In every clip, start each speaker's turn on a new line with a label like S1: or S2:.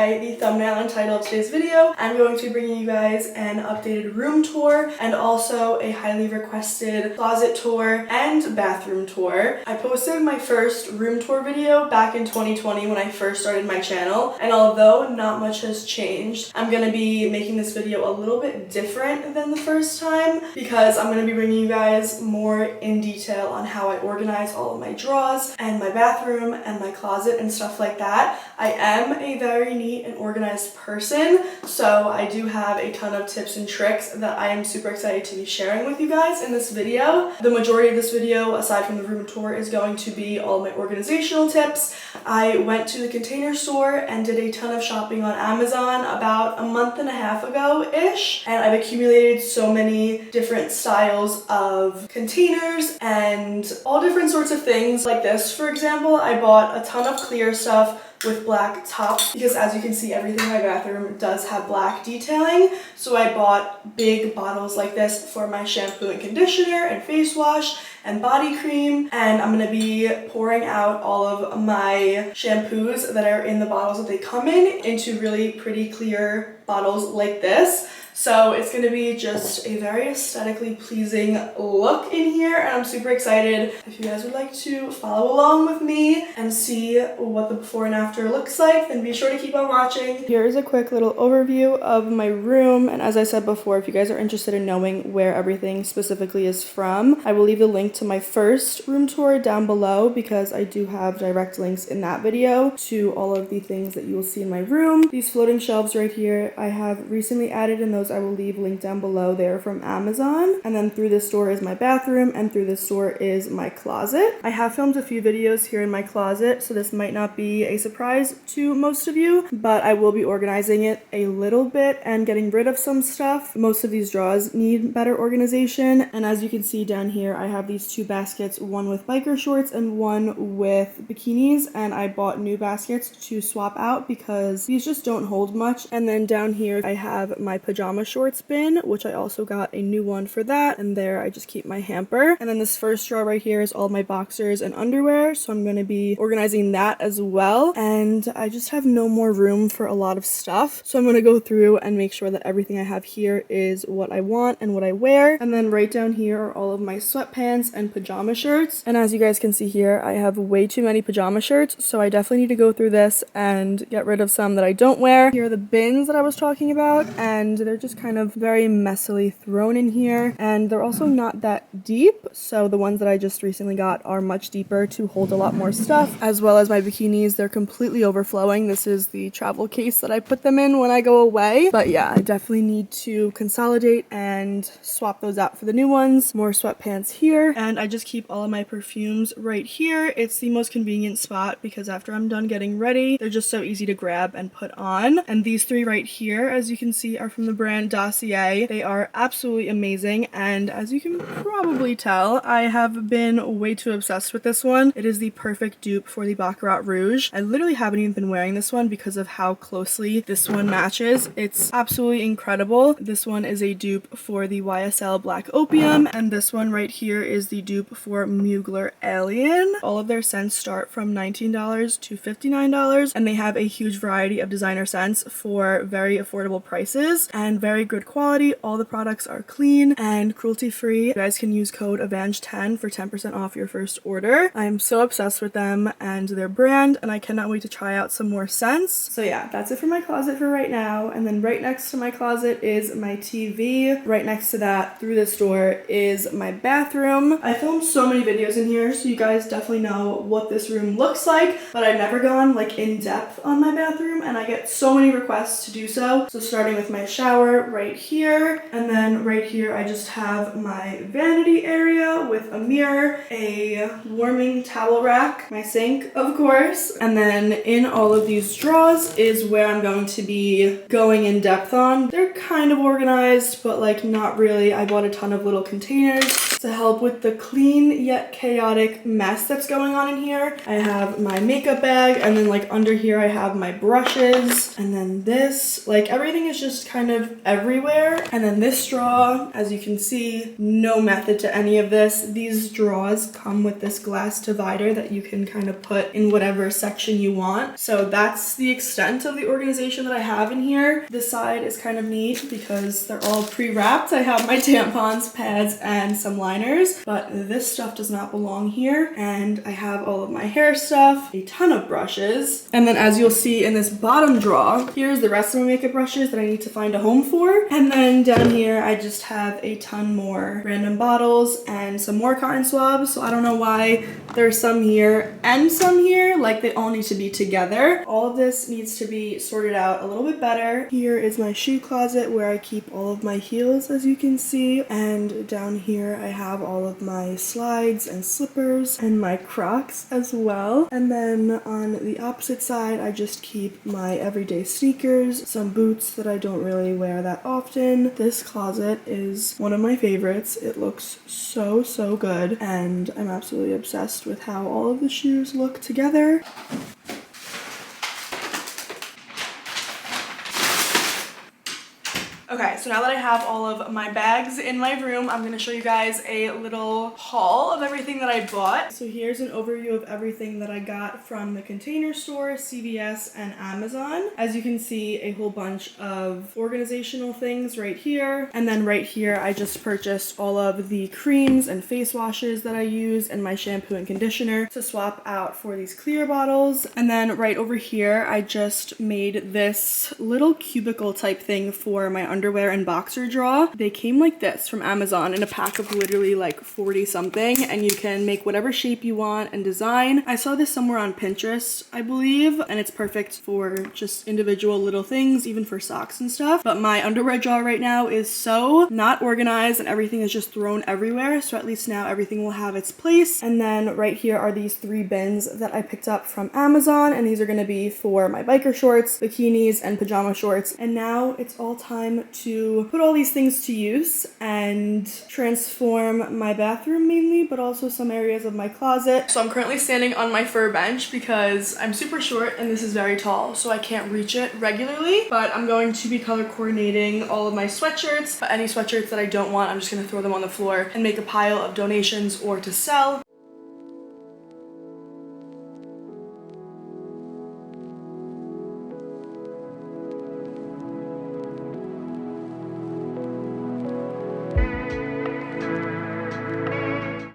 S1: by the thumbnail and title of today's video, I'm going to be bringing you guys an updated room tour and also a highly requested closet tour and bathroom tour. I posted my first room tour video back in 2020 when I first started my channel, and although not much has changed, I'm going to be making this video a little bit different than the first time because I'm going to be bringing you guys more in detail on how I organize all of my drawers and my bathroom and my closet and stuff like that. I am a very neat and organized person, so I do have a ton of tips and tricks that I am super excited to be sharing with you guys in this video. The majority of this video, aside from the room tour, is going to be all my organizational tips. I went to the Container Store and did a ton of shopping on Amazon about a month and a half ago-ish, and I've accumulated so many different styles of containers and all different sorts of things. Like this, for example, I bought a ton of clear stuff with black tops because, as you can see, everything in my bathroom does have black detailing. So I bought big bottles like this for my shampoo and conditioner and face wash and body cream, and I'm gonna be pouring out all of my shampoos that are in the bottles that they come in into really pretty clear bottles like this. So it's going to be just a very aesthetically pleasing look in here, and I'm super excited. If you guys would like to follow along with me and see what the before and after looks like, then be sure to keep on watching. Here's a quick little overview of my room, and as I said before, if you guys are interested in knowing where everything specifically is from, I will leave the link to my first room tour down below because I do have direct links in that video to all of the things that you will see in my room. These floating shelves right here, I have recently added in those. I will leave link down below. They're from Amazon. And then through this door is my bathroom, and through this door is my closet. I have filmed a few videos here in my closet, so this might not be a surprise to most of you, but I will be organizing it a little bit and getting rid of some stuff. Most of these drawers need better organization, and as you can see down here, I have these two baskets, one with biker shorts and one with bikinis, and I bought new baskets to swap out because these just don't hold much. And then down here I have my pajama shorts bin, which I also got a new one for that, and there I just keep my hamper. And then this first drawer right here is all my boxers and underwear, so I'm going to be organizing that as well. And I just have no more room for a lot of stuff, so I'm going to go through and make sure that everything I have here is what I want and what I wear. And then right down here are all of my sweatpants and pajama shirts, and as you guys can see here, I have way too many pajama shirts, so I definitely need to go through this and get rid of some that I don't wear. Here are the bins that I was talking about, and they're just kind of very messily thrown in here, and they're also not that deep, so the ones that I just recently got are much deeper to hold a lot more stuff. As well as my bikinis, they're completely overflowing. This is the travel case that I put them in when I go away, but yeah, I definitely need to consolidate and swap those out for the new ones. More sweatpants here, and I just keep all of my perfumes right here. It's the most convenient spot because after I'm done getting ready, they're just so easy to grab and put on. And these three right here, as you can see, are from the brand Dossier. They are absolutely amazing, and as you can probably tell, I have been way too obsessed with this one. It is the perfect dupe for the Baccarat Rouge. I literally haven't even been wearing this one because of how closely this one matches. It's absolutely incredible. This one is a dupe for the YSL Black Opium, and this one right here is the dupe for Mugler Alien. All of their scents start from $19 to $59, and they have a huge variety of designer scents for very affordable prices and very good quality. All the products are clean and cruelty-free. You guys can use code EVANGE10 for 10% off your first order. I am so obsessed with them and their brand, and I cannot wait to try out some more scents. So yeah, that's it for my closet for right now. And then right next to my closet is my TV. Right next to that, through this door, is my bathroom. I filmed so many videos in here, so you guys definitely know what this room looks like, but I've never gone like in depth on my bathroom, and I get so many requests to do so. So starting with my shower right here, and then right here I just have my vanity area with a mirror, a warming towel rack, my sink of course, and then in all of these drawers is where I'm going to be going in depth on. They're kind of organized, but like not really. I bought a ton of little containers to help with the clean yet chaotic mess that's going on in here. I have my makeup bag, and then like under here I have my brushes, and then this, like everything is just kind of everywhere. And then this straw, as you can see, no method to any of this. These straws come with this glass divider that you can kind of put in whatever section you want. So that's the extent of the organization that I have in here. This side is kind of neat because they're all pre-wrapped. I have my tampons, pads, and some liners, but this stuff does not belong here. And I have all of my hair stuff, a ton of brushes. And then as you'll see in this bottom drawer, here's the rest of my makeup brushes that I need to find a home for. And then down here, I just have a ton more random bottles and some more cotton swabs. So I don't know why there's some here and some here, like they all need to be together. All of this needs to be sorted out a little bit better. Here is my shoe closet where I keep all of my heels, as you can see. And down here, I have all of my slides and slippers and my Crocs as well. And then on the opposite side, I just keep my everyday sneakers, some boots that I don't really wear that often. This closet is one of my favorites. It looks so, so good, and I'm absolutely obsessed with how all of the shoes look together. Okay, so now that I have all of my bags in my room, I'm going to show you guys a little haul of everything that I bought. So here's an overview of everything that I got from the Container Store, CVS, and Amazon. As you can see, a whole bunch of organizational things right here. And then right here, I just purchased all of the creams and face washes that I use and my shampoo and conditioner to swap out for these clear bottles. And then right over here, I just made this little cubicle type thing for my underwear and boxer drawer. They came like this from Amazon in a pack of literally like 40 something, and you can make whatever shape you want and design. I saw this somewhere on Pinterest, I believe, and it's perfect for just individual little things, even for socks and stuff. But my underwear drawer right now is so not organized and everything is just thrown everywhere. So at least now everything will have its place. And then right here are these 3 bins that I picked up from Amazon, and these are going to be for my biker shorts, bikinis, and pajama shorts. And now it's all time to put all these things to use and transform my bathroom mainly, but also some areas of my closet. So I'm currently standing on my fur bench because I'm super short and this is very tall, so I can't reach it regularly. But I'm going to be color coordinating all of my sweatshirts. But any sweatshirts that I don't want, I'm just going to throw them on the floor and make a pile of donations or to sell.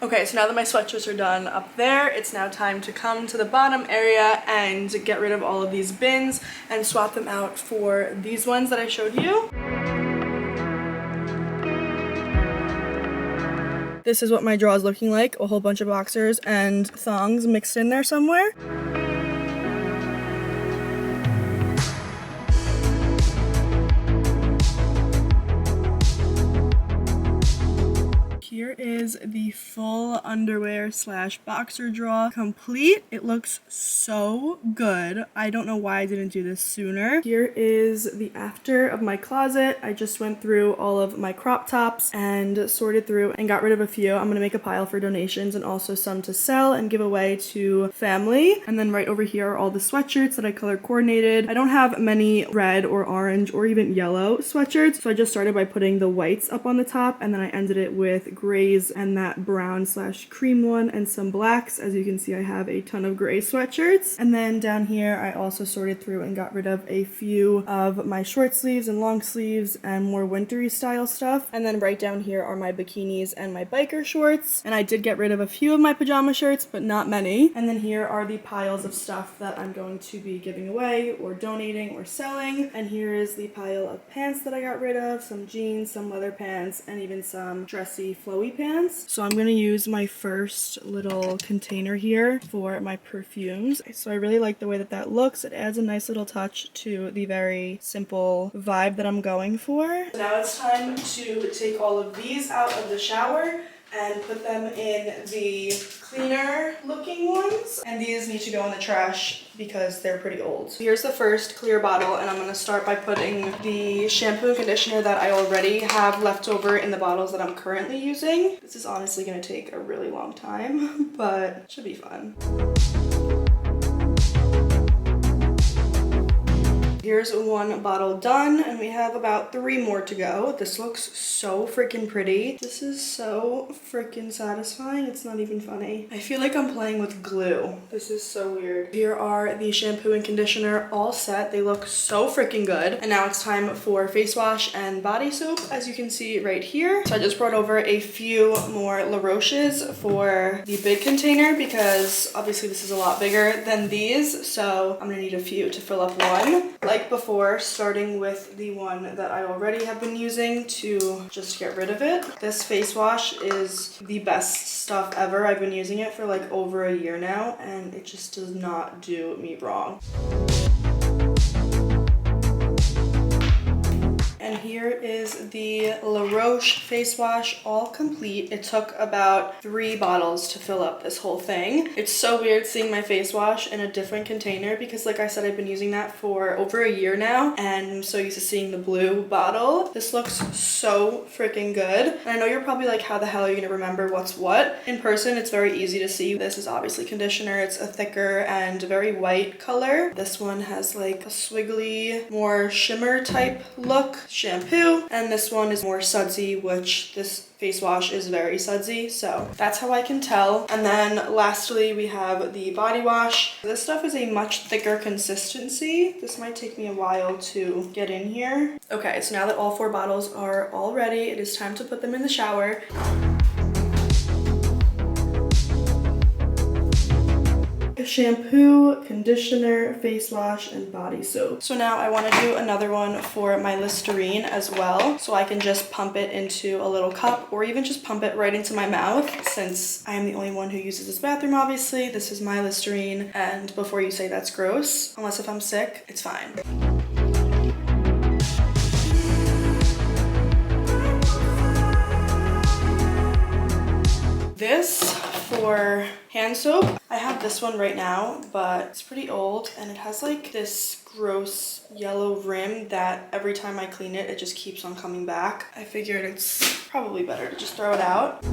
S1: Okay, so now that my sweatshirts are done up there, it's now time to come to the bottom area and get rid of all of these bins and swap them out for these ones that I showed you. This is what my drawer is looking like, a whole bunch of boxers and thongs mixed in there somewhere. Here is the full underwear slash boxer drawer complete. It looks so good. I don't know why I didn't do this sooner. Here is the after of my closet. I just went through all of my crop tops and sorted through and got rid of a few. I'm gonna make a pile for donations and also some to sell and give away to family. And then right over here are all the sweatshirts that I color coordinated. I don't have many red or orange or even yellow sweatshirts, so I just started by putting the whites up on the top, and then I ended it with grays and that brown slash cream one and some blacks. As you can see, I have a ton of gray sweatshirts. And then down here, I also sorted through and got rid of a few of my short sleeves and long sleeves and more wintry style stuff. And then right down here are my bikinis and my biker shorts. And I did get rid of a few of my pajama shirts, but not many. And then here are the piles of stuff that I'm going to be giving away or donating or selling. And here is the pile of pants that I got rid of, some jeans, some leather pants, and even some dressy flowy pants. So I'm going to use my first little container here for my perfumes. So I really like the way that that looks. It adds a nice little touch to the very simple vibe that I'm going for. So now it's time to take all of these out of the shower and put them in the cleaner looking ones. And these need to go in the trash because they're pretty old. So here's the first clear bottle, and I'm gonna start by putting the shampoo and conditioner that I already have left over in the bottles that I'm currently using. This is honestly gonna take a really long time, but it should be fun. Here's one bottle done, and we have about 3 more to go. This looks so freaking pretty. This is so freaking satisfying. It's not even funny. I feel like I'm playing with glue. This is so weird. Here are the shampoo and conditioner all set. They look so freaking good. And now it's time for face wash and body soap, as you can see right here. So I just brought over a few more La Roches for the big container because obviously this is a lot bigger than these. So I'm gonna need a few to fill up one. Like before, starting with the one that I already have been using to just get rid of it. This face wash is the best stuff ever. I've been using it for like over a year now and it just does not do me wrong. And here is the La Roche face wash, all complete. It took about 3 bottles to fill up this whole thing. It's so weird seeing my face wash in a different container because like I said, I've been using that for over a year now and I'm so used to seeing the blue bottle. This looks so freaking good. And I know you're probably like, how the hell are you gonna remember what's what? In person, it's very easy to see. This is obviously conditioner. It's a thicker and very white color. This one has like a swiggly, more shimmer type look. Shampoo, and this one is more sudsy, which this face wash is very sudsy, so that's how I can tell. And then lastly we have the body wash. This stuff is a much thicker consistency. This might take me a while to get in here. Okay, so now that all 4 bottles are all ready, it is time to put them in the shower. Shampoo, conditioner, face wash, and body soap. So now I want to do another one for my Listerine as well. So I can just pump it into a little cup or even just pump it right into my mouth. Since I am the only one who uses this bathroom, obviously, this is my Listerine. And before you say that's gross, unless if I'm sick, it's fine. This for hand soap. I have this one right now, but it's pretty old and it has like this gross yellow rim that every time I clean it, it just keeps on coming back. I figured it's probably better to just throw it out.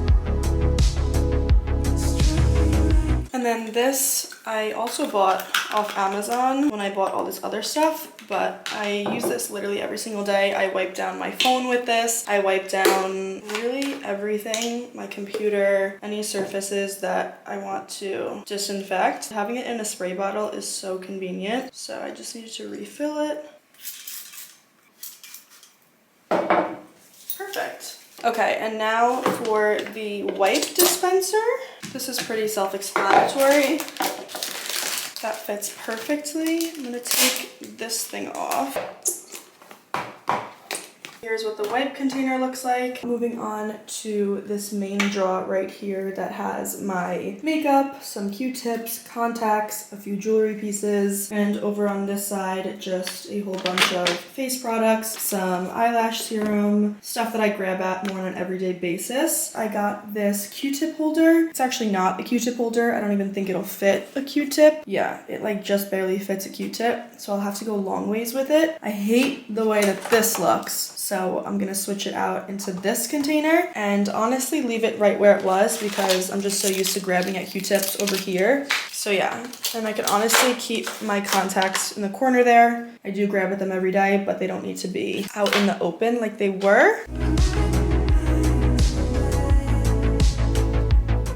S1: And then this I also bought off Amazon when I bought all this other stuff, but I use this literally every single day. I wipe down my phone with this. I wipe down really everything, my computer, any surfaces that I want to disinfect. Having it in a spray bottle is so convenient. So I just needed to refill it. Perfect. Okay, and now for the wipe dispenser. This is pretty self-explanatory. That fits perfectly. I'm gonna take this thing off. Here's what the wipe container looks like. Moving on to this main drawer right here that has my makeup, some Q-tips, contacts, a few jewelry pieces, and over on this side, just a whole bunch of face products, some eyelash serum, stuff that I grab at more on an everyday basis. I got this Q-tip holder. It's actually not a Q-tip holder. I don't even think it'll fit a Q-tip. Yeah, it like just barely fits a Q-tip, so I'll have to go long ways with it. I hate the way that this looks. So I'm gonna switch it out into this container and honestly leave it right where it was because I'm just so used to grabbing at Q-tips over here. So yeah, and I can honestly keep my contacts in the corner there. I do grab at them every day, but they don't need to be out in the open like they were.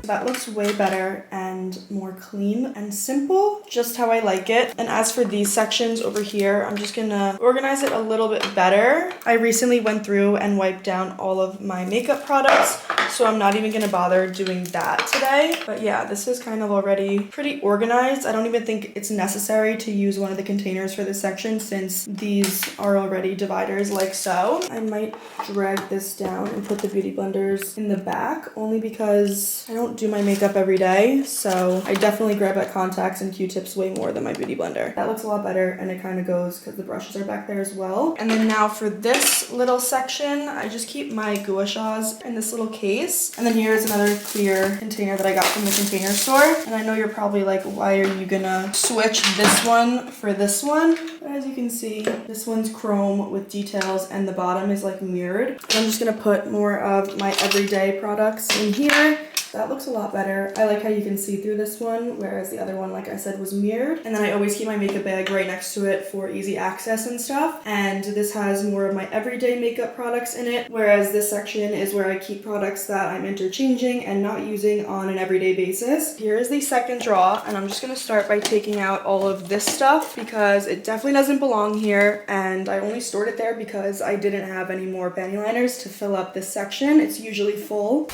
S1: That looks way better and more clean and simple, just how I like it. And as for these sections over here, I'm just gonna organize it a little bit better. I recently went through and wiped down all of my makeup products, so I'm not even gonna bother doing that today. But yeah, this is kind of already pretty organized. I don't even think it's necessary to use one of the containers for this section since these are already dividers like so. I might drag this down and put the beauty blenders in the back only because I don't do my makeup every day, so I definitely grab at contacts and Q-tips way more than my beauty blender. That looks a lot better and it kind of goes because the brushes are back there as well. And then now for this little section, I just keep my gua shas in this little case. And then here's another clear container that I got from the container store. And I know you're probably like, why are you gonna switch this one for this one? But as you can see, this one's chrome with details and the bottom is like mirrored. I'm just gonna put more of my everyday products in here that looks a lot better. I like how you can see through this one, whereas the other one, like I said, was mirrored. And then I always keep my makeup bag right next to it for easy access and stuff. And this has more of my everyday makeup products in it, whereas this section is where I keep products that I'm interchanging and not using on an everyday basis. Here is the second drawer, and I'm just gonna start by taking out all of this stuff because it definitely doesn't belong here, and I only stored it there because I didn't have any more panty liners to fill up this section. It's usually full.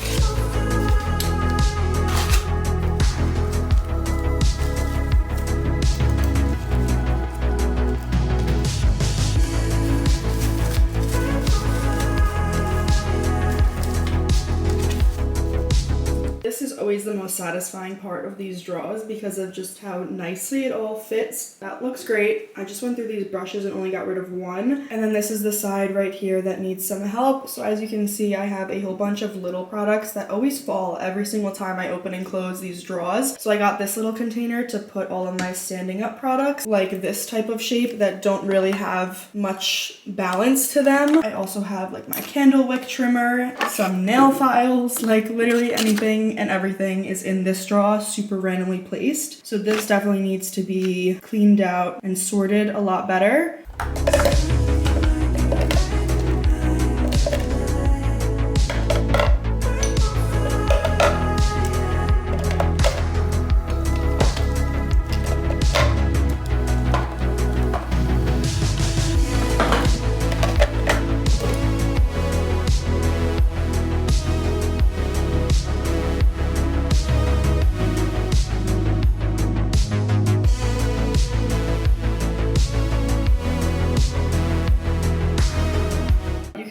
S1: This is always the most satisfying part of these drawers because of just how nicely it all fits. That looks great. I just went through these brushes and only got rid of one. And then this is the side right here that needs some help. So as you can see, I have a whole bunch of little products that always fall every single time I open and close these drawers. So I got this little container to put all of my standing up products, like this type of shape that don't really have much balance to them. I also have like my candle wick trimmer, some nail files, like literally anything and everything is in this drawer, super randomly placed. So this definitely needs to be cleaned out and sorted a lot better.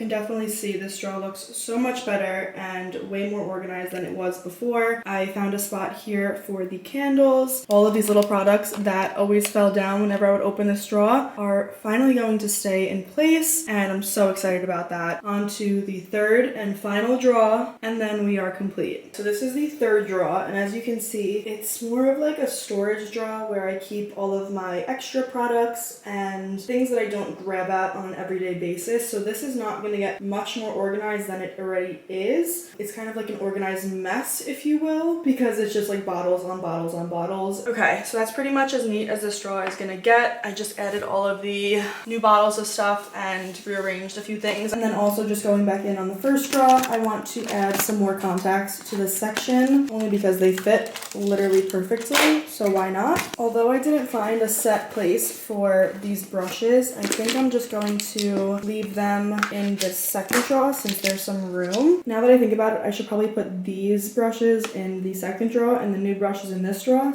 S1: Definitely see this drawer looks so much better and way more organized than it was before. I found a spot here for the candles. All of these little products that always fell down whenever I would open this drawer are finally going to stay in place, and I'm so excited about that. On to the third and final drawer, and then we are complete. So this is the third drawer, and as you can see, it's more of like a storage drawer where I keep all of my extra products and things that I don't grab at on an everyday basis. So this is not going to get much more organized than it already is. It's kind of like an organized mess, if you will, because it's just like bottles on bottles on bottles. Okay, so that's pretty much as neat as this drawer is gonna get. I just added all of the new bottles of stuff and rearranged a few things. And then also just going back in on the first drawer, I want to add some more contacts to this section, only because they fit literally perfectly, so why not? Although I didn't find a set place for these brushes, I think I'm just going to leave them in this second drawer since there's some room. Now that I think about it, I should probably put these brushes in the second drawer and the new brushes in this drawer.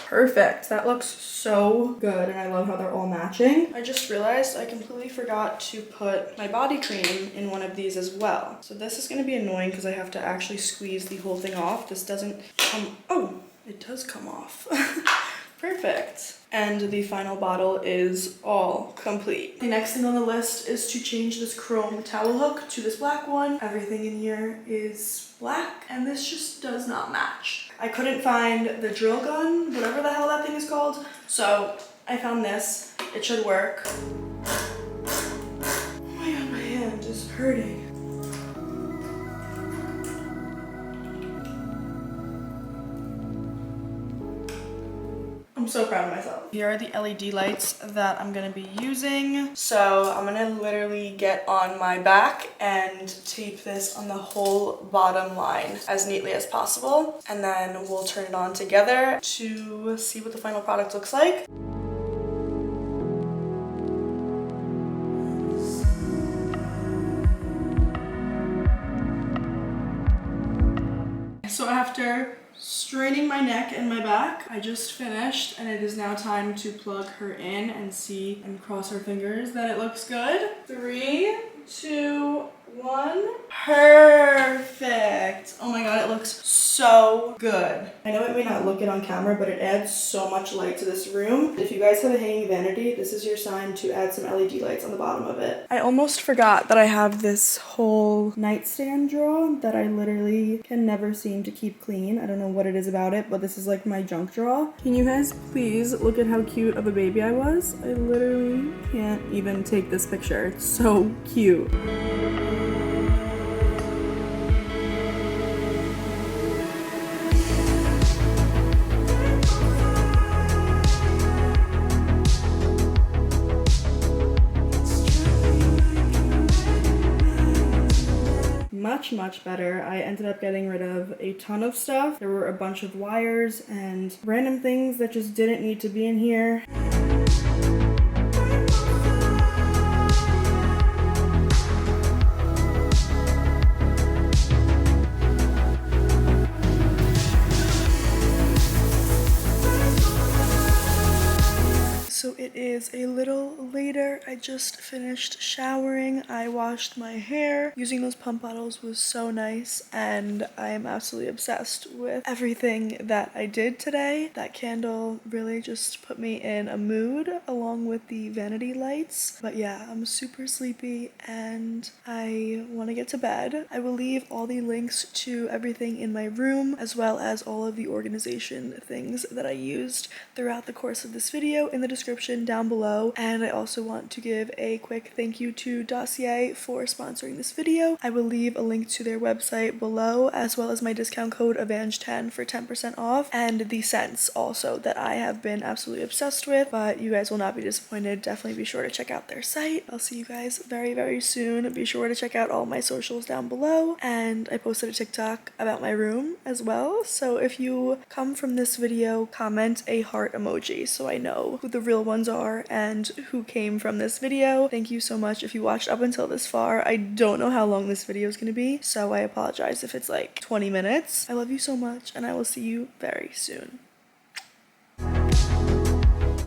S1: Perfect. That looks so good, and I love how they're all matching. I just realized I completely forgot to put my body cream in one of these as well. So this is going to be annoying because I have to actually squeeze the whole thing off. This doesn't come... Oh, it does come off. Perfect. And the final bottle is all complete. The next thing on the list is to change this chrome towel hook to this black one. Everything in here is black, and this just does not match. I couldn't find the drill gun, whatever the hell that thing is called, so I found this. It should work. Oh my god, my hand is hurting. I'm so proud of myself. Here are the LED lights that I'm gonna be using. So I'm gonna literally get on my back and tape this on the whole bottom line as neatly as possible. And then we'll turn it on together to see what the final product looks like. So after straining my neck and my back, I just finished, and it is now time to plug her in and see and cross our fingers that it looks good. 3, 2, one. Perfect. Oh my god, it looks so good. I know it may not look it on camera, but it adds so much light to this room. If you guys have a hanging vanity, this is your sign to add some LED lights on the bottom of it. I almost forgot that I have this whole nightstand drawer that I literally can never seem to keep clean. I don't know what it is about it, but this is like my junk drawer. Can you guys please look at how cute of a baby I was? I literally can't even take this picture. It's so cute. Much better. I ended up getting rid of a ton of stuff. There were a bunch of wires and random things that just didn't need to be in here. So it is a little later. I just finished showering. I washed my hair. Using those pump bottles was so nice, and I am absolutely obsessed with everything that I did today. That candle really just put me in a mood, along with the vanity lights. But yeah, I'm super sleepy and I want to get to bed. I will leave all the links to everything in my room, as well as all of the organization things that I used throughout the course of this video in the description down below. And I also want to give a quick thank you to Dossier for sponsoring this video. I will leave a link to their website below, as well as my discount code EVANGE10 for 10% off, and the scents also that I have been absolutely obsessed with. But you guys will not be disappointed. Definitely be sure to check out their site. I'll see you guys very soon. Be sure to check out all my socials down below, and I posted a TikTok about my room as well. So if you come from this video, comment a heart emoji so I know who the real ones are and who came from this video. Thank you so much if you watched up until this far. I don't know how long this video is going to be, so I apologize if it's like 20 minutes. I love you so much, and I will see you very soon.